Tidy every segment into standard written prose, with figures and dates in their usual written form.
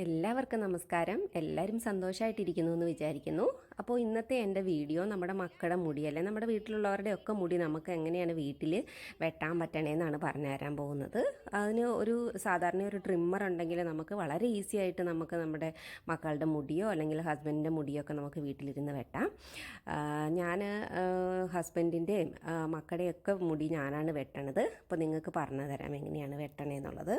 എല്ലാവർക്കും നമസ്കാരം. എല്ലാവരും സന്തോഷമായിട്ടിരിക്കുന്നു എന്ന് വിചാരിക്കുന്നു. അപ്പോൾ ഇന്നത്തെ എൻ്റെ വീഡിയോ നമ്മുടെ മക്കളുടെ മുടി അല്ലെ നമ്മുടെ വീട്ടിലുള്ളവരുടെ ഒക്കെ മുടി നമുക്ക് എങ്ങനെയാണ് വീട്ടിൽ വെട്ടാൻ പറ്റണേന്നാണ് പറഞ്ഞു തരാൻ പോകുന്നത്. അതിന് സാധാരണ ഒരു ട്രിമ്മർ ഉണ്ടെങ്കിൽ നമുക്ക് വളരെ ഈസി ആയിട്ട് നമുക്ക് നമ്മുടെ മക്കളുടെ മുടിയോ അല്ലെങ്കിൽ ഹസ്ബൻഡിൻ്റെ മുടിയോ ഒക്കെ നമുക്ക് വീട്ടിലിരുന്ന് വെട്ടാം. ഞാൻ ഹസ്ബൻഡിൻ്റെയും മക്കളുടെയൊക്കെ മുടി ഞാനാണ് വെട്ടണത്. അപ്പോൾ നിങ്ങൾക്ക് പറഞ്ഞു തരാം എങ്ങനെയാണ് വെട്ടണേന്നുള്ളത്.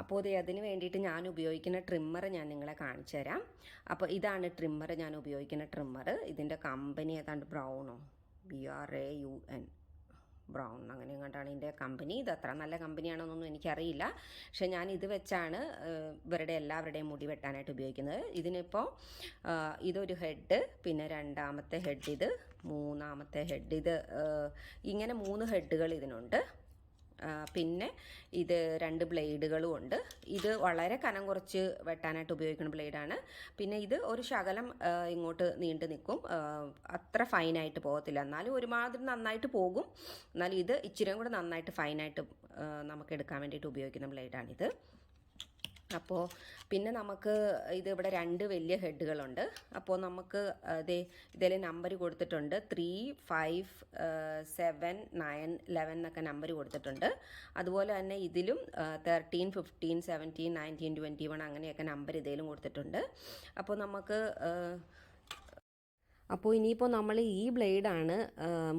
അപ്പോൾ അതിന് വേണ്ടിയിട്ട് ഞാൻ ഉപയോഗിക്കുന്ന ട്രിമ്മർ ഞാൻ നിങ്ങളെ കാണിച്ചു തരാം. അപ്പോൾ ഇതാണ് ട്രിമ്മർ, ഞാൻ ഉപയോഗിക്കുന്ന ട്രിമ്മർ. ഇതിൻ്റെ കമ്പനി ഏതാണ്ട് ബ്രൗണോ, BRAUN ബ്രൗൺ അങ്ങനെ കണ്ടാണ് ഇതിൻ്റെ കമ്പനി. ഇത് അത്ര നല്ല കമ്പനിയാണോന്നൊന്നും എനിക്കറിയില്ല. പക്ഷേ ഞാൻ ഇത് വെച്ചാണ് ഇവരുടെ എല്ലാവരുടെയും മുടി വെട്ടാനായിട്ട് ഉപയോഗിക്കുന്നത്. ഇതിനിപ്പോൾ ഇതൊരു ഹെഡ്, പിന്നെ രണ്ടാമത്തെ ഹെഡ്, ഇത് മൂന്നാമത്തെ ഹെഡ്, ഇത് ഇങ്ങനെ 3 ഹെഡുകൾ ഇതിനുണ്ട്. പിന്നെ ഇത് 2 ബ്ലേഡുകളും ഉണ്ട്. ഇത് വളരെ കനം കുറച്ച് വെട്ടാനായിട്ട് ഉപയോഗിക്കുന്ന ബ്ലേഡാണ്. പിന്നെ ഇത് ഒരു ശകലം ഇങ്ങോട്ട് നീണ്ടു നിൽക്കും, അത്ര ഫൈനായിട്ട് പോകത്തില്ല, എന്നാലും ഒരുമാതിരി നന്നായിട്ട് പോകും. എന്നാലും ഇത് ഇച്ചിരിയും കൂടെ നന്നായിട്ട് ഫൈനായിട്ട് നമുക്ക് എടുക്കാൻ വേണ്ടിയിട്ട് ഉപയോഗിക്കുന്ന ബ്ലേഡാണിത്. അപ്പോൾ പിന്നെ നമുക്ക് ഇവിടെ 2 വലിയ ഹെഡുകളുണ്ട്. അപ്പോൾ നമുക്ക് ഇതിൽ നമ്പർ കൊടുത്തിട്ടുണ്ട് 3, 5, 7, 9, 11 എന്നൊക്കെ നമ്പർ കൊടുത്തിട്ടുണ്ട്. അതുപോലെ തന്നെ ഇതിലും 13, 15, 17, 19, 21 അങ്ങനെയൊക്കെ നമ്പർ ഇതിലും കൊടുത്തിട്ടുണ്ട്. അപ്പോൾ നമുക്ക് ഇനിയിപ്പോൾ നമ്മൾ ഈ ബ്ലേഡാണ്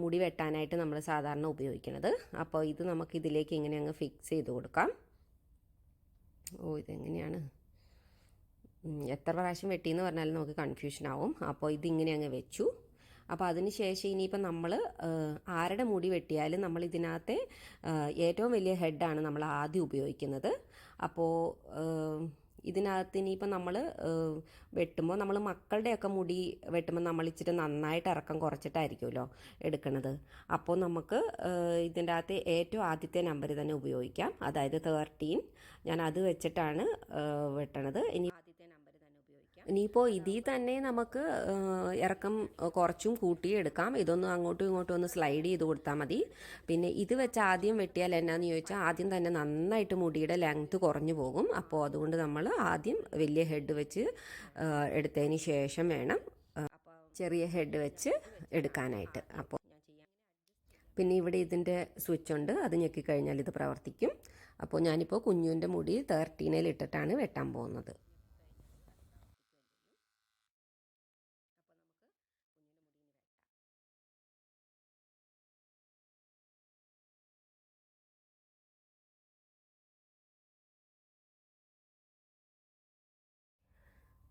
മുടി വെട്ടാനായിട്ട് നമ്മൾ സാധാരണ ഉപയോഗിക്കുന്നത്. അപ്പോൾ ഇത് നമുക്ക് ഇതിലേക്ക് ഇങ്ങനെ അങ്ങ് ഫിക്സ് ചെയ്ത് കൊടുക്കാം. ഇതെങ്ങനെയാണ് എത്ര പ്രാവശ്യം വെട്ടിയെന്ന് പറഞ്ഞാലും നമുക്ക് കൺഫ്യൂഷൻ ആവും. അപ്പോൾ ഇതിങ്ങനെ അങ്ങ് വെച്ചു. അപ്പോൾ അതിന് ശേഷം ഇനിയിപ്പോൾ നമ്മൾ ആരുടെ മുടി വെട്ടിയാലും നമ്മൾ ഇതിനകത്തെ ഏറ്റവും വലിയ ഹെഡാണ് നമ്മൾ ആദ്യം ഉപയോഗിക്കുന്നത്. അപ്പോൾ ഇതിനകത്ത് ഇനിയിപ്പോൾ നമ്മൾ വെട്ടുമ്പോൾ നമ്മൾ മക്കളുടെയൊക്കെ മുടി വെട്ടുമ്പോൾ നമ്മൾ ഇച്ചിരി നന്നായിട്ട് ഇറക്കം കുറച്ചിട്ടായിരിക്കുമല്ലോ എടുക്കുന്നത്. അപ്പോൾ നമുക്ക് ഇതിൻ്റെ അകത്ത് ഏറ്റവും ആദ്യത്തെ നമ്പർ തന്നെ ഉപയോഗിക്കാം, അതായത് 13. ഞാൻ അത് വെച്ചിട്ടാണ് വെട്ടണത്. ഇനി ആദ്യത്തെ നമ്പർ തന്നെ ഉപയോഗിക്കാം. ഇനിയിപ്പോൾ ഇതിൽ തന്നെ നമുക്ക് ഇറക്കം കുറച്ചും കൂട്ടിയും എടുക്കാം. ഇതൊന്ന് അങ്ങോട്ടും ഇങ്ങോട്ടും ഒന്ന് സ്ലൈഡ് ചെയ്ത് കൊടുത്താൽ മതി. പിന്നെ ഇത് വെച്ച് ആദ്യം വെട്ടിയാൽ എന്നാന്ന് ചോദിച്ചാൽ ആദ്യം തന്നെ നന്നായിട്ട് മുടിയുടെ ലെങ്ത്ത് കുറഞ്ഞു പോകും. അപ്പോൾ അതുകൊണ്ട് നമ്മൾ ആദ്യം വലിയ ഹെഡ് വെച്ച് എടുത്തതിന് ശേഷം വേണം ചെറിയ ഹെഡ് വെച്ച് എടുക്കാനായിട്ട്. അപ്പോൾ പിന്നെ ഇവിടെ ഇതിൻ്റെ സ്വിച്ച് ഉണ്ട്, അത് ഞെക്കിക്കഴിഞ്ഞാൽ ഇത് പ്രവർത്തിക്കും. അപ്പോൾ ഞാനിപ്പോൾ കുഞ്ഞുവിൻ്റെ മുടി 13 ഇട്ടിട്ടാണ് വെട്ടാൻ പോകുന്നത്.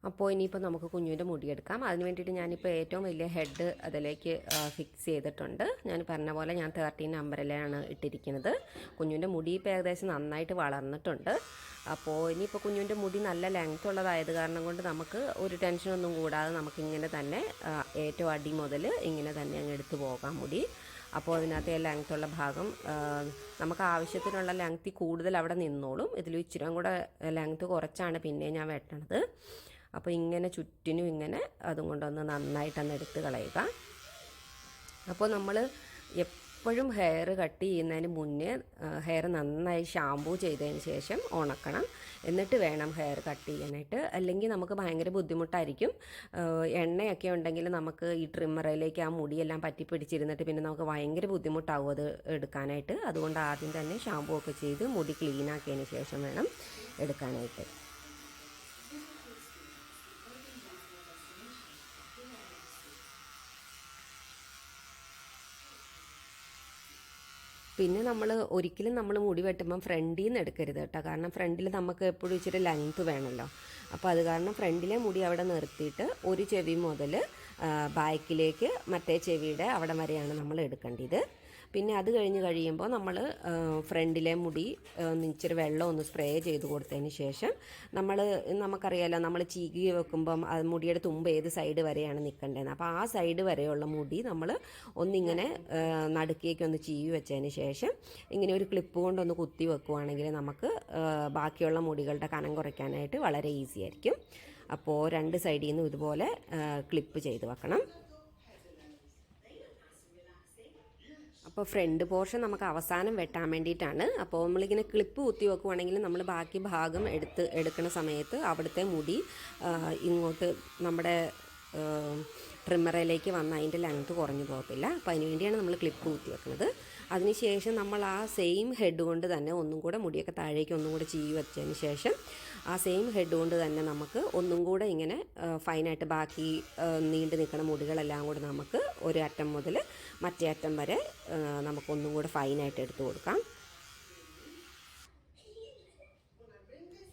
അപ്പോൾ ഇനിയിപ്പോൾ നമുക്ക് കുഞ്ഞുവിൻ്റെ മുടിയെടുക്കാം. അതിന് വേണ്ടിയിട്ട് ഞാനിപ്പോൾ ഏറ്റവും വലിയ ഹെഡ് അതിലേക്ക് ഫിക്സ് ചെയ്തിട്ടുണ്ട്. ഞാൻ പറഞ്ഞ പോലെ ഞാൻ 13 നമ്പറിലാണ് ഇട്ടിരിക്കുന്നത്. കുഞ്ഞുവിൻ്റെ മുടി ഇപ്പോൾ ഏകദേശം നന്നായിട്ട് വളർന്നിട്ടുണ്ട്. അപ്പോൾ ഇനിയിപ്പോൾ കുഞ്ഞുവിൻ്റെ മുടി നല്ല ലെങ്ത് ഉള്ളതായത് കാരണം കൊണ്ട് നമുക്ക് ഒരു ടെൻഷനൊന്നും കൂടാതെ നമുക്കിങ്ങനെ തന്നെ ഏറ്റവും അടി മുതൽ ഇങ്ങനെ തന്നെ അങ്ങ് എടുത്തു പോകാം മുടി. അപ്പോൾ അതിനകത്ത് ലെങ്ത്തുള്ള ഭാഗം നമുക്ക് ആവശ്യത്തിനുള്ള ലെങ്ത്തിൽ കൂടുതൽ അവിടെ നിന്നോളും. ഇതിൽ ഇച്ചിരി കൂടെ ലെങ്ത്ത് കുറച്ചാണ് പിന്നെ ഞാൻ വെട്ടണത്. അപ്പോൾ ഇങ്ങനെ ചുറ്റിനും ഇങ്ങനെ അതും കൊണ്ടൊന്ന് നന്നായിട്ടൊന്ന് എടുത്ത് കളയുക. അപ്പോൾ നമ്മൾ എപ്പോഴും ഹെയർ കട്ട് ചെയ്യുന്നതിന് മുന്നേ ഹെയർ നന്നായി ഷാമ്പൂ ചെയ്തതിന് ശേഷം ഉണക്കണം, എന്നിട്ട് വേണം ഹെയർ കട്ട് ചെയ്യാനായിട്ട്. അല്ലെങ്കിൽ നമുക്ക് ഭയങ്കര ബുദ്ധിമുട്ടായിരിക്കും. എണ്ണയൊക്കെ ഉണ്ടെങ്കിൽ നമുക്ക് ഈ ട്രിമ്മറിലേക്ക് ആ മുടിയെല്ലാം പറ്റി പിടിച്ചിരുന്നിട്ട് പിന്നെ നമുക്ക് ഭയങ്കര ബുദ്ധിമുട്ടാവും അത് എടുക്കാനായിട്ട്. അതുകൊണ്ട് ആദ്യം തന്നെ ഷാമ്പൂ ഒക്കെ ചെയ്ത് മുടി ക്ലീൻ ആക്കിയതിന് ശേഷം വേണം എടുക്കാനായിട്ട്. പിന്നെ ഒരിക്കലും നമ്മൾ മുടി വെട്ടുമ്പം ഫ്രണ്ടിൽ നിന്ന് എടുക്കരുത് കേട്ടോ. കാരണം ഫ്രണ്ടിൽ നമുക്ക് എപ്പോഴും ഇച്ചിരി ലെങ്ത്ത് വേണമല്ലോ. അപ്പോൾ അത് കാരണം ഫ്രണ്ടിലെ മുടി അവിടെ നിർത്തിയിട്ട് ഒരു ചെവി മുതൽ ബാക്കിലേക്ക് മറ്റേ ചെവിയുടെ അവിടെ വരെയാണ് നമ്മൾ എടുക്കേണ്ടത്. പിന്നെ അത് കഴിയുമ്പോൾ നമ്മൾ ഫ്രണ്ടിലെ മുടി ഇച്ചിരി വെള്ളം ഒന്ന് സ്പ്രേ ചെയ്ത് കൊടുത്തതിന് ശേഷം നമുക്കറിയാലോ നമ്മൾ ചീകി വെക്കുമ്പം അത് മുടിയുടെ തുമ്പ് ഏത് സൈഡ് വരെയാണ് നിൽക്കേണ്ടതെന്ന്. അപ്പോൾ ആ സൈഡ് വരെയുള്ള മുടി നമ്മൾ ഒന്നിങ്ങനെ നടുക്കേക്ക് ഒന്ന് ചീവി വെച്ചതിന് ശേഷം ഇങ്ങനെ ഒരു ക്ലിപ്പ് കൊണ്ടൊന്ന് കുത്തി വെക്കുവാണെങ്കിൽ നമുക്ക് ബാക്കിയുള്ള മുടികളുടെ കനം കുറയ്ക്കാനായിട്ട് വളരെ ഈസി ആയിരിക്കും. അപ്പോൾ 2 സൈഡിൽ നിന്നും ഇതുപോലെ ക്ലിപ്പ് ചെയ്ത് വെക്കണം. അപ്പോൾ ഫ്രണ്ട് പോർഷൻ നമുക്ക് അവസാനം വെട്ടാൻ വേണ്ടിയിട്ടാണ്. അപ്പോൾ നമ്മളിങ്ങനെ ക്ലിപ്പ് കുത്തി വെക്കുവാണെങ്കിൽ നമ്മൾ ബാക്കി ഭാഗം എടുക്കുന്ന സമയത്ത് അവിടുത്തെ മുടി ഇങ്ങോട്ട് നമ്മുടെ ട്രിമ്മറിലേക്ക് വന്ന് അതിൻ്റെ ലെങ്ത്ത് കുറഞ്ഞു പോകത്തില്ല. അപ്പോൾ അതിന് വേണ്ടിയാണ് നമ്മൾ ക്ലിപ്പ് കുത്തി വെക്കുന്നത്. അതിനുശേഷം നമ്മൾ ആ സെയിം ഹെഡ് കൊണ്ട് തന്നെ ഒന്നും കൂടെ മുടിയൊക്കെ താഴേക്ക് ഒന്നും കൂടെ ചീവി വെച്ചതിന് ശേഷം ആ സെയിം ഹെഡ് കൊണ്ട് തന്നെ നമുക്ക് ഒന്നും കൂടെ ഇങ്ങനെ ഫൈനായിട്ട് ബാക്കി നീണ്ടു നിൽക്കുന്ന മുടികളെല്ലാം കൂടെ നമുക്ക് ഒരു അറ്റം മുതൽ മറ്റേ അറ്റം വരെ നമുക്കൊന്നും കൂടെ ഫൈനായിട്ട് എടുത്തു കൊടുക്കാം.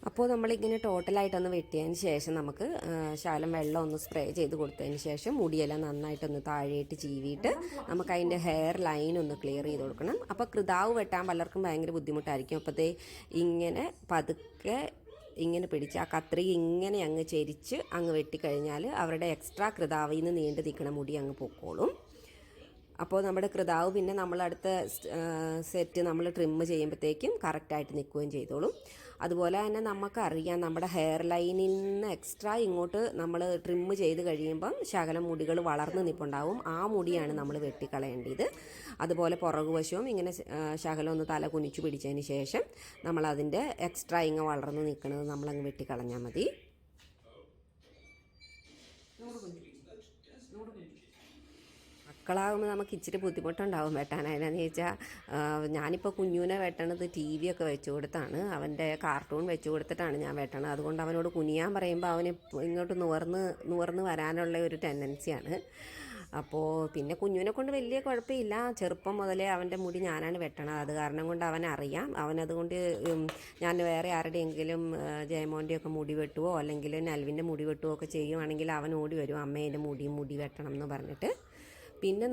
അപ്പോൾ നമ്മളിങ്ങനെ ടോട്ടലായിട്ടൊന്ന് വെട്ടിയതിന് ശേഷം നമുക്ക് ശകലം വെള്ളം ഒന്ന് സ്പ്രേ ചെയ്ത് കൊടുത്തതിന് ശേഷം മുടിയെല്ലാം നന്നായിട്ടൊന്ന് താഴെയിട്ട് ചീവിയിട്ട് നമുക്ക് അതിൻ്റെ ഹെയർ ലൈൻ ഒന്ന് ക്ലിയർ ചെയ്ത് കൊടുക്കണം. അപ്പോൾ കൃതാവ് വെട്ടാൻ പലർക്കും ഭയങ്കര ബുദ്ധിമുട്ടായിരിക്കും. അപ്പോൾ ഇങ്ങനെ പതുക്കെ ഇങ്ങനെ പിടിച്ച് ആ കത്രിക ഇങ്ങനെ അങ്ങ് ചെരിച്ച് അങ്ങ് വെട്ടിക്കഴിഞ്ഞാൽ അവരുടെ എക്സ്ട്രാ കൃതാവിൽ നിന്ന് നീണ്ടു നിൽക്കുന്ന മുടി അങ്ങ് പൊക്കോളും. അപ്പോൾ നമ്മുടെ കൃതാവ് പിന്നെ നമ്മളടുത്ത സെറ്റ് നമ്മൾ ട്രിം ചെയ്യുമ്പോഴത്തേക്കും കറക്റ്റായിട്ട് നിൽക്കുകയും ചെയ്തോളും. അതുപോലെ തന്നെ നമുക്കറിയാം നമ്മുടെ ഹെയർ ലൈനിൽ നിന്ന് എക്സ്ട്രാ ഇങ്ങോട്ട് നമ്മൾ ട്രിം ചെയ്ത് കഴിയുമ്പം ശകലം മുടികൾ വളർന്ന് നിൽപ്പുണ്ടാവും. ആ മുടിയാണ് നമ്മൾ വെട്ടിക്കളയേണ്ടത്. അതുപോലെ പുറകുവശവും ഇങ്ങനെ ശകലം ഒന്ന് തല കുനിച്ചു പിടിച്ചതിന് ശേഷം നമ്മളതിൻ്റെ എക്സ്ട്രാ ഇങ്ങനെ വളർന്ന് നിൽക്കുന്നത് നമ്മളങ്ങ് വെട്ടിക്കളഞ്ഞാൽ മതി. മക്കളാകുമ്പോൾ നമുക്ക് ഇച്ചിരി ബുദ്ധിമുട്ടുണ്ടാവും വെട്ടാനായി. എന്ന് ചോദിച്ചാൽ ഞാനിപ്പോൾ കുഞ്ഞുവിനെ വെട്ടണത് TV ഒക്കെ വെച്ച് കൊടുത്താണ്, അവൻ്റെ കാർട്ടൂൺ വെച്ച് കൊടുത്തിട്ടാണ് ഞാൻ വെട്ടണത്. അതുകൊണ്ട് അവനോട് കുനിയാൻ പറയുമ്പോൾ അവന് ഇങ്ങോട്ട് നുവർന്ന് വരാനുള്ള ഒരു ടെൻഡൻസിയാണ്. അപ്പോൾ പിന്നെ കുഞ്ഞുവിനെ കൊണ്ട് വലിയ കുഴപ്പമില്ല. ചെറുപ്പം മുതലേ അവൻ്റെ മുടി ഞാനാണ് വെട്ടണത്. അത് കാരണം കൊണ്ട് അവനറിയാം. അവനതുകൊണ്ട് ഞാൻ വേറെ ആരുടെയെങ്കിലും ജയമോൻ്റെയൊക്കെ മുടി വെട്ടുവോ അല്ലെങ്കിൽ നൽവിൻ്റെ മുടി വെട്ടുവോ ഒക്കെ ചെയ്യുവാണെങ്കിൽ അവൻ ഓടി വരും, അമ്മേ എൻ്റെ മുടി വെട്ടണം എന്ന് പറഞ്ഞിട്ട്. പിന്നെ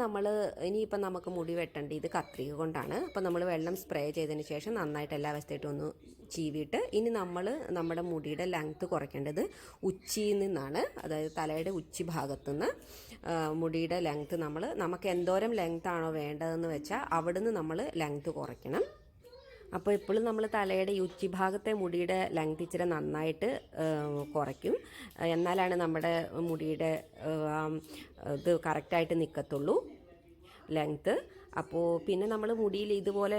ഇനിയിപ്പം നമുക്ക് മുടി വെട്ടേണ്ടത് കത്രിക കൊണ്ടാണ്. അപ്പോൾ നമ്മൾ വെള്ളം സ്പ്രേ ചെയ്തതിന് ശേഷം നന്നായിട്ട് എല്ലാ വശത്തായിട്ടും ഒന്ന് ചീവിയിട്ട് ഇനി നമ്മുടെ മുടിയുടെ ലെങ്ത്ത് കുറയ്ക്കേണ്ടത് ഉച്ചിയിൽ നിന്നാണ്. അതായത് തലയുടെ ഉച്ചി ഭാഗത്തുനിന്ന് മുടിയുടെ ലെങ്ത്ത് നമുക്ക് എന്തോരം ലെങ്ത്ത് ആണോ വേണ്ടതെന്ന് വെച്ചാൽ അവിടുന്ന് നമ്മൾ ലെങ്ത്ത് കുറയ്ക്കണം. അപ്പോൾ എപ്പോഴും നമ്മൾ തലയുടെ ഉച്ചി ഭാഗത്തെ മുടിയുടെ ലെങ്ത് ഇച്ചിരി നന്നായിട്ട് കുറയ്ക്കും. എന്നാലാണ് നമ്മുടെ മുടിയുടെ ഇത് കറക്റ്റായിട്ട് നിൽക്കത്തുള്ളൂ ലെങ്ത്ത്. അപ്പോൾ പിന്നെ നമ്മൾ മുടിയിൽ ഇതുപോലെ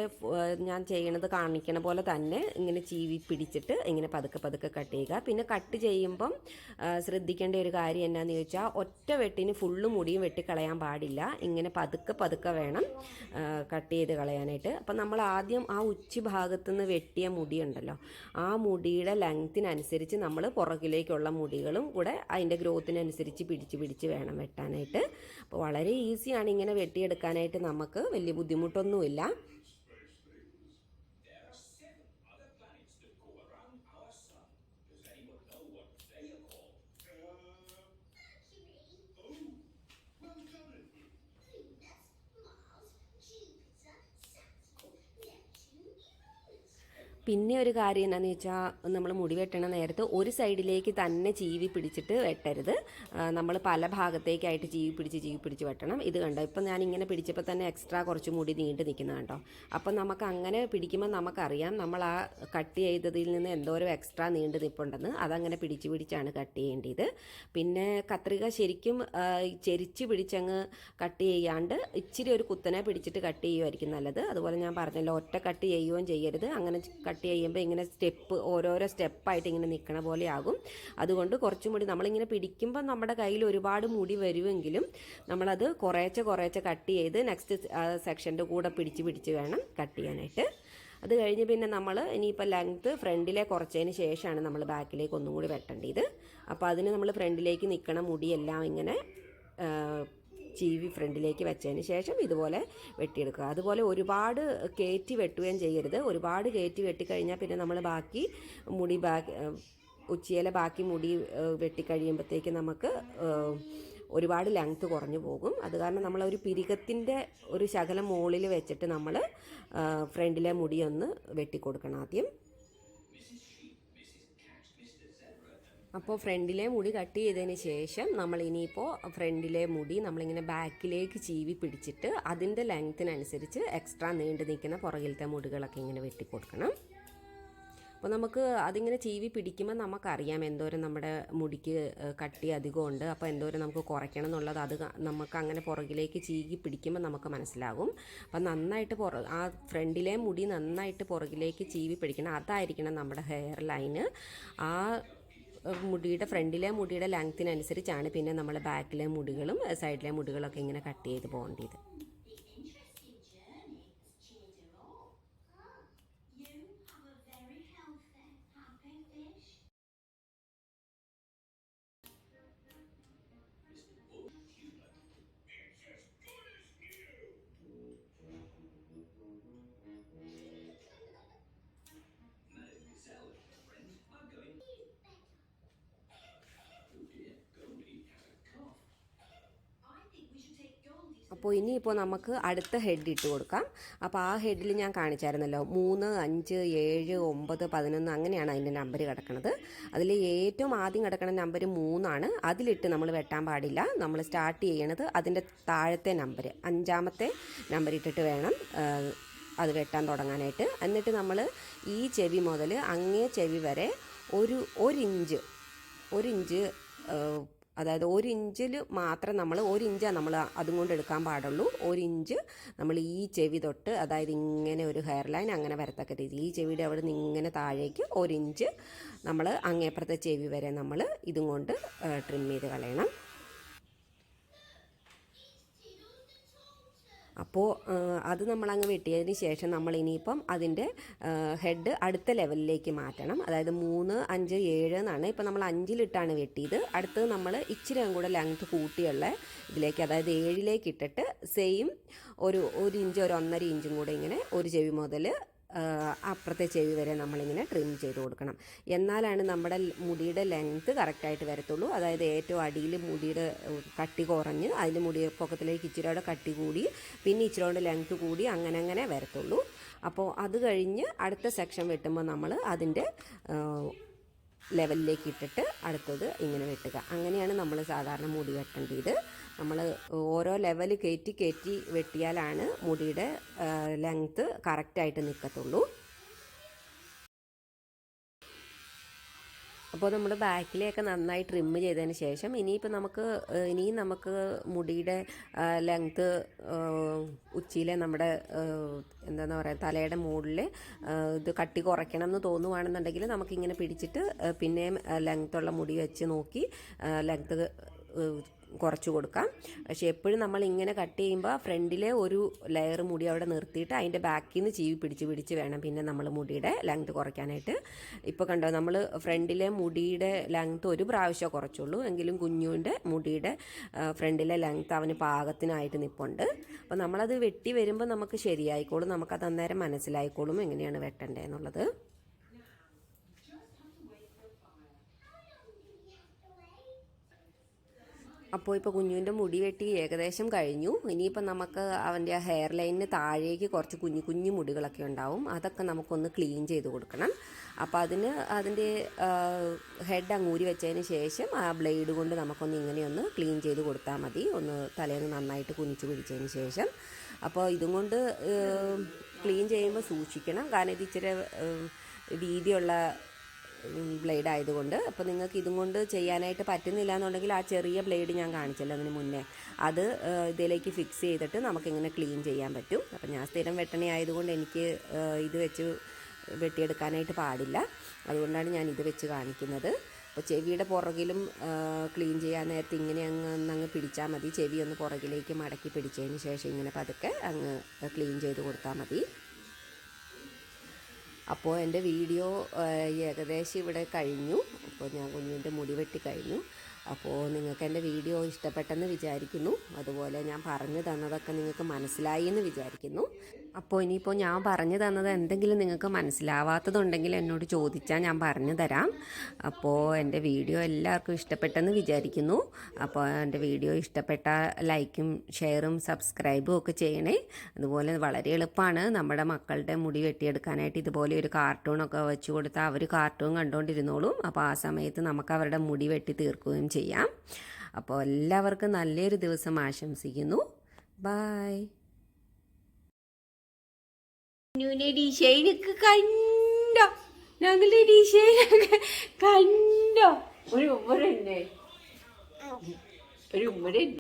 ഞാൻ ചെയ്യണത് കാണിക്കണ പോലെ തന്നെ ഇങ്ങനെ ചീവി പിടിച്ചിട്ട് ഇങ്ങനെ പതുക്കെ കട്ട് ചെയ്യുക. പിന്നെ കട്ട് ചെയ്യുമ്പം ശ്രദ്ധിക്കേണ്ട ഒരു കാര്യം എന്നാന്ന് ചോദിച്ചാൽ ഒറ്റ വെട്ടിന് ഫുള്ള് മുടിയും വെട്ടിക്കളയാൻ പാടില്ല. ഇങ്ങനെ പതുക്കെ വേണം കട്ട് ചെയ്ത് കളയാനായിട്ട്. അപ്പം നമ്മൾ ആദ്യം ആ ഉച്ചി ഭാഗത്തുനിന്ന് വെട്ടിയ മുടിയുണ്ടല്ലോ, ആ മുടിയുടെ ലെങ്ത്തിനനുസരിച്ച് നമ്മൾ പുറകിലേക്കുള്ള മുടികളും കൂടെ അതിൻ്റെ ഗ്രോത്തിനനുസരിച്ച് പിടിച്ച് വേണം വെട്ടാനായിട്ട്. അപ്പോൾ വളരെ ഈസിയാണ് ഇങ്ങനെ വെട്ടിയെടുക്കാനായിട്ട്, നമുക്ക് വലിയ ബുദ്ധിമുട്ടൊന്നുമില്ല. പിന്നെ ഒരു കാര്യം എന്താണെന്ന് വെച്ചാൽ നമ്മൾ മുടി വെട്ടണ നേരത്ത് ഒരു സൈഡിലേക്ക് തന്നെ ചീവി പിടിച്ചിട്ട് വെട്ടരുത്. നമ്മൾ പല ഭാഗത്തേക്കായിട്ട് ചീവി പിടിച്ച് വെട്ടണം. ഇത് കണ്ടോ, ഇപ്പം ഞാൻ ഇങ്ങനെ പിടിച്ചപ്പോൾ തന്നെ എക്സ്ട്രാ കുറച്ച് മുടി നീണ്ടു നിൽക്കുന്നത് കണ്ടോ. അപ്പം നമുക്ക് അങ്ങനെ പിടിക്കുമ്പോൾ നമുക്കറിയാം നമ്മൾ ആ കട്ട് ചെയ്തതിൽ നിന്ന് എന്തോരം എക്സ്ട്രാ നീണ്ടു നിൽപ്പുണ്ടെന്ന്. അതങ്ങനെ പിടിച്ചാണ് കട്ട് ചെയ്യേണ്ടത്. പിന്നെ കത്രിക ശരിക്കും ചെരിച്ച് പിടിച്ചങ്ങ് കട്ട് ചെയ്യാണ്ട് ഇച്ചിരി ഒരു കുത്തനെ പിടിച്ചിട്ട് കട്ട് ചെയ്യുമായിരിക്കും നല്ലത്. അതുപോലെ ഞാൻ പറഞ്ഞല്ലോ, ഒറ്റ കട്ട് ചെയ്യുകയും ചെയ്യരുത്. അങ്ങനെ കട്ട് ചെയ്യുമ്പോൾ ഇങ്ങനെ ഓരോരോ സ്റ്റെപ്പായിട്ട് ഇങ്ങനെ നിൽക്കണ പോലെ ആകും. അതുകൊണ്ട് കുറച്ചും കൂടി നമ്മളിങ്ങനെ പിടിക്കുമ്പോൾ നമ്മുടെ കയ്യിൽ ഒരുപാട് മുടി വരുമെങ്കിലും നമ്മളത് കുറേശ്ശെ കട്ട് ചെയ്ത് നെക്സ്റ്റ് സെക്ഷൻ്റെ കൂടെ പിടിച്ച് വേണം കട്ട് ചെയ്യാനായിട്ട്. അത് കഴിഞ്ഞ് പിന്നെ നമ്മൾ ഇനിയിപ്പോൾ ലെങ്ത്ത് ഫ്രണ്ടിലെ കുറച്ചതിന് ശേഷമാണ് നമ്മൾ ബാക്കിലേക്ക് ഒന്നും കൂടി വെട്ടേണ്ടത്. അപ്പോൾ അതിന് നമ്മൾ ഫ്രണ്ടിലേക്ക് നിൽക്കണ മുടിയെല്ലാം ഇങ്ങനെ ചീവി ഫ്രണ്ടിലേക്ക് വെച്ചതിന് ശേഷം ഇതുപോലെ വെട്ടിയെടുക്കുക. അതുപോലെ ഒരുപാട് കയറ്റി വെട്ടുകയും ചെയ്യരുത്. ഒരുപാട് കയറ്റി വെട്ടിക്കഴിഞ്ഞാൽ പിന്നെ നമ്മൾ ബാക്കി മുടി ഉച്ചിയിലെ ബാക്കി മുടി വെട്ടിക്കഴിയുമ്പോഴത്തേക്ക് നമുക്ക് ഒരുപാട് ലെങ്ത്ത് കുറഞ്ഞു പോകും. അത് കാരണം നമ്മളൊരു പിരികത്തിൻ്റെ ഒരു ശകലം മുകളിൽ വെച്ചിട്ട് നമ്മൾ ഫ്രണ്ടിലെ മുടിയൊന്ന് വെട്ടിക്കൊടുക്കണം ആദ്യം. അപ്പോൾ ഫ്രണ്ടിലെ മുടി കട്ട് ചെയ്തതിന് ശേഷം നമ്മൾ ഇനിയിപ്പോൾ ഫ്രണ്ടിലെ മുടി നമ്മളിങ്ങനെ ബാക്കിലേക്ക് ചീവി പിടിച്ചിട്ട് അതിൻ്റെ ലെങ്ത്തിനനുസരിച്ച് എക്സ്ട്രാ നീണ്ടു നിൽക്കുന്ന പുറകിലത്തെ മുടികളൊക്കെ ഇങ്ങനെ വെട്ടിക്കൊടുക്കണം. അപ്പോൾ നമുക്ക് അതിങ്ങനെ ചീവി പിടിക്കുമ്പോൾ നമുക്കറിയാം എന്തോരം നമ്മുടെ മുടിക്ക് കട്ടി അധികമുണ്ട്, അപ്പോൾ എന്തോരം നമുക്ക് കുറയ്ക്കണം എന്നുള്ളത് അത് നമുക്ക് അങ്ങനെ പുറകിലേക്ക് ചീകി പിടിക്കുമ്പോൾ നമുക്ക് മനസ്സിലാകും. അപ്പം നന്നായിട്ട് ആ ഫ്രണ്ടിലെ മുടി നന്നായിട്ട് പുറകിലേക്ക് ചീവി പിടിക്കണം, അതായിരിക്കണം നമ്മുടെ ഹെയർ ലൈന്. ആ മുടിയുടെ ഫ്രണ്ടിലെ മുടിയുടെ ലെങ്ത്തിനനുസരിച്ചാണ് പിന്നെ നമ്മൾ ബാക്കിലെ മുടികളും സൈഡിലെ മുടികളൊക്കെ ഇങ്ങനെ കട്ട് ചെയ്ത് പോകേണ്ടത്. അപ്പോൾ ഇനിയിപ്പോൾ നമുക്ക് അടുത്ത ഹെഡ് ഇട്ട് കൊടുക്കാം. അപ്പോൾ ആ ഹെഡിൽ ഞാൻ കാണിച്ചായിരുന്നല്ലോ 3, 5, 7, 9, 11 അങ്ങനെയാണ് അതിൻ്റെ നമ്പർ കിടക്കുന്നത്. അതിൽ ഏറ്റവും ആദ്യം കിടക്കുന്ന നമ്പർ 3 അതിലിട്ട് നമ്മൾ വെട്ടാൻ പാടില്ല. നമ്മൾ സ്റ്റാർട്ട് ചെയ്യണത് അതിൻ്റെ താഴത്തെ നമ്പർ 5ാമത്തെ നമ്പർ ഇട്ടിട്ട് വേണം അത് വെട്ടാൻ തുടങ്ങാനായിട്ട്. എന്നിട്ട് നമ്മൾ ഈ ചെവി മുതൽ അങ്ങേ ചെവി വരെ ഒരു ഇഞ്ച് അതായത് 1 ഇഞ്ചിൽ മാത്രം നമ്മൾ 1 ഇഞ്ചാണ് നമ്മൾ അതും കൊണ്ട് എടുക്കാൻ പാടുള്ളൂ. 1 ഇഞ്ച് നമ്മൾ ഈ ചെവി തൊട്ട്, അതായത് ഇങ്ങനെ ഒരു ഹെയർ ലൈൻ അങ്ങനെ വരത്തക്ക രീതി ഈ ചെവിയുടെ അവിടെ നിന്ന് ഇങ്ങനെ താഴേക്ക് 1 ഇഞ്ച് നമ്മൾ അങ്ങേപ്പുറത്തെ ചെവി വരെ നമ്മൾ ഇതും കൊണ്ട് ട്രിം ചെയ്ത് കളയണം. അപ്പോൾ അത് നമ്മളങ്ങ് വെട്ടിയതിന് ശേഷം നമ്മൾ ഇനിയിപ്പം അതിൻ്റെ ഹെഡ് അടുത്ത ലെവലിലേക്ക് മാറ്റണം. അതായത് 3, 5, 7 എന്നാണ്. ഇപ്പം നമ്മൾ 5ലിട്ടാണ് വെട്ടിയത്. അടുത്തത് നമ്മൾ ഇച്ചിരി കൂടെ ലെങ്ത് കൂട്ടിയുള്ള ഇതിലേക്ക്, അതായത് 7ലേക്ക് ഇട്ടിട്ട് സെയിം ഒരു ഇഞ്ച് 1.5 ഇഞ്ചും കൂടെ ഇങ്ങനെ ഒരു ചെവി മുതൽ അപ്പുറത്തെ ചെവി വരെ നമ്മളിങ്ങനെ ട്രിം ചെയ്ത് കൊടുക്കണം. എന്നാലാണ് നമ്മുടെ മുടിയുടെ ലെങ്ത്ത് കറക്റ്റായിട്ട് വരത്തുള്ളൂ. അതായത് ഏറ്റവും അടിയിൽ മുടിയുടെ കട്ടി കുറഞ്ഞ് അതിൽ മുടി പൊക്കത്തിലേക്ക് ഇച്ചിരിയോടെ കട്ടി കൂടി പിന്നെ ഇച്ചിരിയോടെ ലെങ്ത്ത് കൂടി അങ്ങനെ വരത്തുള്ളൂ. അപ്പോൾ അത് കഴിഞ്ഞ് അടുത്ത സെക്ഷൻ വെട്ടുമ്പോൾ നമ്മൾ അതിൻ്റെ ലെവലിലേക്ക് ഇട്ടിട്ട് അടുത്തത് ഇങ്ങനെ വെട്ടുക. അങ്ങനെയാണ് നമ്മൾ സാധാരണ മുടി വെട്ടേണ്ടത്. നമ്മൾ ഓരോ ലെവൽ കയറ്റി വെട്ടിയാലാണ് മുടിയുടെ ലെങ്ത്ത് കറക്റ്റായിട്ട് നിൽക്കത്തുള്ളൂ. അപ്പോൾ നമ്മൾ ബാക്കിലേക്ക് നന്നായി ട്രിം ചെയ്തതിന് ശേഷം ഇനിയും നമുക്ക് മുടിയുടെ ലെങ്ത്ത് ഉച്ചിയിലെ നമ്മുടെ എന്താണെന്ന് പറയുക തലയുടെ മുകളിൽ ഇത് കട്ടി കുറയ്ക്കണം എന്ന് തോന്നുവാണെന്നുണ്ടെങ്കിൽ നമുക്കിങ്ങനെ പിടിച്ചിട്ട് പിന്നെയും ലെങ്ത്തുള്ള മുടി വെച്ച് നോക്കി ലെങ്ത്ത് കുറച്ച് കൊടുക്കാം. പക്ഷേ എപ്പോഴും നമ്മൾ ഇങ്ങനെ കട്ട് ചെയ്യുമ്പോൾ ഫ്രണ്ടിലെ ഒരു ലെയർ മുടി അവിടെ നിർത്തിയിട്ട് അതിൻ്റെ ബാക്കിൽ നിന്ന് ചീവി പിടിച്ച് വേണം പിന്നെ നമ്മൾ മുടിയുടെ ലെങ്ത് കുറയ്ക്കാനായിട്ട്. ഇപ്പോൾ കണ്ടോ, നമ്മൾ ഫ്രണ്ടിലെ മുടിയുടെ ലെങ്ത് ഒരു പ്രാവശ്യം കുറച്ചുള്ളൂ, എങ്കിലും കുഞ്ഞുവിൻ്റെ മുടിയുടെ ഫ്രണ്ടിലെ ലെങ്ത് അവന് പാകത്തിനായിട്ട് നിൽപ്പുണ്ട്. അപ്പോൾ നമ്മളത് വെട്ടി വരുമ്പോൾ നമുക്ക് ശരിയായിക്കോളും, നമുക്കത് അന്നേരം മനസ്സിലായിക്കോളും എങ്ങനെയാണ് വെട്ടേണ്ടതെന്നുള്ളത്. അപ്പോൾ ഇപ്പോൾ കുഞ്ഞുവിൻ്റെ മുടി വെട്ടി ഏകദേശം കഴിഞ്ഞു. ഇനിയിപ്പോൾ നമുക്ക് അവൻ്റെ ഹെയർ ലൈനിന് താഴേക്ക് കുറച്ച് കുഞ്ഞു മുടികളൊക്കെ ഉണ്ടാവും. അതൊക്കെ നമുക്കൊന്ന് ക്ലീൻ ചെയ്ത് കൊടുക്കണം. അപ്പോൾ അതിൻ്റെ ഹെഡ് അങ്ങൂരി വെച്ചതിന് ശേഷം ആ ബ്ലേഡ് കൊണ്ട് നമുക്കൊന്ന് ഇങ്ങനെയൊന്ന് ക്ലീൻ ചെയ്ത് കൊടുത്താൽ മതി. ഒന്ന് തലേന്ന് നന്നായിട്ട് കുനിച്ച് പിടിച്ചതിന് ശേഷം. അപ്പോൾ ഇതും കൊണ്ട് ക്ലീൻ ചെയ്യുമ്പോൾ സൂക്ഷിക്കണം, കാരണം ഇത് ഇച്ചിരി വീതിയുള്ള ബ്ലേഡ് ആയതുകൊണ്ട്. അപ്പോൾ നിങ്ങൾക്ക് ഇതും കൊണ്ട് ചെയ്യാനായിട്ട് പറ്റുന്നില്ല എന്നുണ്ടെങ്കിൽ ആ ചെറിയ ബ്ലേഡ് ഞാൻ കാണിച്ചല്ലോ അതിന് മുന്നേ, അത് ഇതിലേക്ക് ഫിക്സ് ചെയ്തിട്ട് നമുക്കിങ്ങനെ ക്ലീൻ ചെയ്യാൻ പറ്റും. അപ്പോൾ ഞാൻ സ്ഥിരം വെട്ടണ ആയതുകൊണ്ട് എനിക്ക് ഇത് വെച്ച് വെട്ടിയെടുക്കാനായിട്ട് പാടില്ല, അതുകൊണ്ടാണ് ഞാൻ ഇത് വെച്ച് കാണിക്കുന്നത്. അപ്പോൾ ചെവിയുടെ പുറകിലും ക്ലീൻ ചെയ്യാൻ നേരത്തെ ഇങ്ങനെ അങ്ങ് പിടിച്ചാൽ മതി. ചെവി ഒന്ന് പുറകിലേക്ക് മടക്കി പിടിച്ചതിന് ശേഷം ഇങ്ങനെ പതുക്കെ അങ്ങ് ക്ലീൻ ചെയ്ത് കൊടുത്താൽ മതി. അപ്പോൾ എൻ്റെ വീഡിയോ ഏകദേശം ഇവിടെ കഴിഞ്ഞു. അപ്പോൾ ഞാൻ കുഞ്ഞിൻ്റെ മുടി വെട്ടി കഴിഞ്ഞു. അപ്പോൾ നിങ്ങൾക്ക് എൻ്റെ വീഡിയോ ഇഷ്ടപ്പെട്ടെന്ന് വിചാരിക്കുന്നു. അതുപോലെ ഞാൻ പറഞ്ഞു തന്നതൊക്കെ നിങ്ങൾക്ക് മനസ്സിലായി എന്ന് വിചാരിക്കുന്നു. അപ്പോൾ ഇനിയിപ്പോൾ ഞാൻ പറഞ്ഞു തന്നത് എന്തെങ്കിലും നിങ്ങൾക്ക് മനസ്സിലാവാത്തതുണ്ടെങ്കിൽ എന്നോട് ചോദിച്ചാൽ ഞാൻ പറഞ്ഞു തരാം. അപ്പോൾ എൻ്റെ വീഡിയോ എല്ലാവർക്കും ഇഷ്ടപ്പെട്ടെന്ന് വിചാരിക്കുന്നു. അപ്പോൾ എൻ്റെ വീഡിയോ ഇഷ്ടപ്പെട്ടാൽ ലൈക്കും ഷെയറും സബ്സ്ക്രൈബും ഒക്കെ ചെയ്യണേ. അതുപോലെ വളരെ എളുപ്പമാണ് നമ്മുടെ മക്കളുടെ മുടി വെട്ടിയെടുക്കാനായിട്ട്. ഇതുപോലെ ഒരു കാർട്ടൂണൊക്കെ വെച്ച് കൊടുത്താൽ അവർ കാർട്ടൂൺ കണ്ടുകൊണ്ടിരുന്നോളും. അപ്പോൾ ആ സമയത്ത് നമുക്ക് അവരുടെ മുടി വെട്ടി തീർക്കുകയും ചെയ്യാം. അപ്പോൾ എല്ലാവർക്കും നല്ലൊരു ദിവസം ആശംസിക്കുന്നു. ബായ്. ഡിസൈനൊക്കെ കണ്ടോ? ഞങ്ങളുടെ ഡിഷയിലൊക്കെ കണ്ടോ ഒരു ഉമ്മ തന്നെ ഒരു ഉമ്മ തന്നെ